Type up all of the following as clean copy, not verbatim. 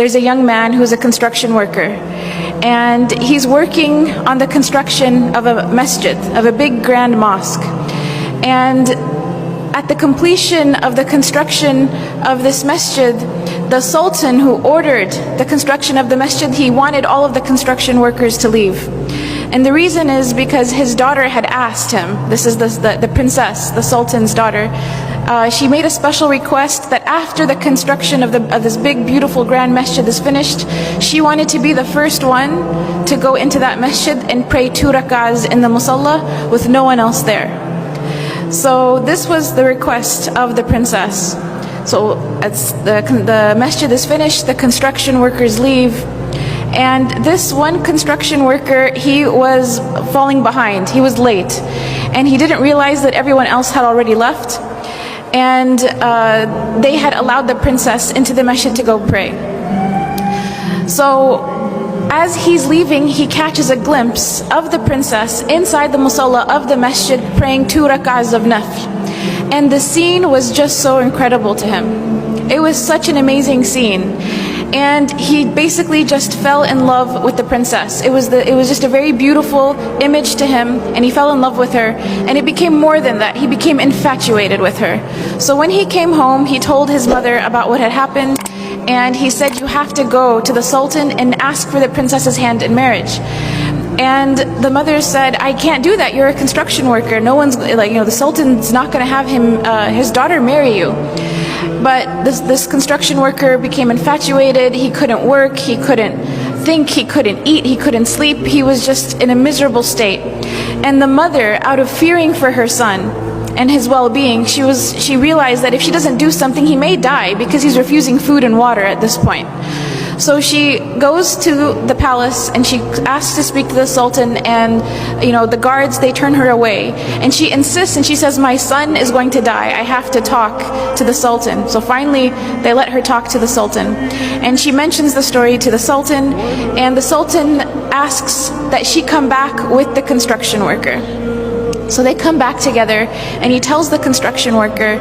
there's a young man who's a construction worker, and he's working on the construction of a masjid, of a big grand mosque. And at the completion of the construction of this masjid, the sultan who ordered the construction of the masjid, he wanted all of the construction workers to leave. And the reason is because his daughter had asked him, this is the princess, the sultan's daughter, she made a special request that after the construction of this big beautiful grand masjid is finished, she wanted to be the first one to go into that masjid and pray 2 rak'ahs in the musalla with no one else there. So this was the request of the princess. So the masjid is finished, the construction workers leave, and this one construction worker, he was falling behind, he was late, and he didn't realize that everyone else had already left, and they had allowed the princess into the masjid to go pray. So as he's leaving, he catches a glimpse of the princess inside the musalla of the masjid praying 2 rak'ahs of nafl. And the scene was just so incredible to him. It was such an amazing scene. And he basically just fell in love with the princess. It was just a very beautiful image to him, and he fell in love with her. And it became more than that. He became infatuated with her. So when he came home, he told his mother about what had happened, and he said, you have to go to the sultan and ask for the princess's hand in marriage. And the mother said, I can't do that, you're a construction worker. No one's, the sultan's not going to have his daughter marry you. But this construction worker became infatuated. He couldn't work, he couldn't think, he couldn't eat, he couldn't sleep. He was just in a miserable state. And the mother, out of fearing for her son and his well-being, she realized that if she doesn't do something, he may die because he's refusing food and water at this point. So she goes to the palace and she asks to speak to the sultan, and the guards, they turn her away, and she insists and she says, my son is going to die, I have to talk to the sultan. So finally they let her talk to the sultan, and she mentions the story to the sultan, and the sultan asks that she come back with the construction worker. So they come back together, and he tells the construction worker,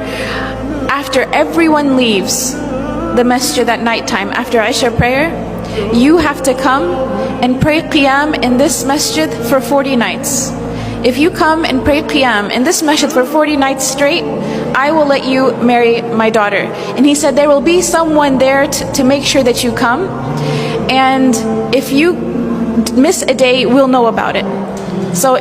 after everyone leaves the masjid at night time, after Isha prayer, you have to come and pray qiyam in this masjid for 40 nights. If you come and pray qiyam in this masjid for 40 nights straight, I will let you marry my daughter. And he said, there will be someone there to make sure that you come, and if you miss a day, we'll know about it. So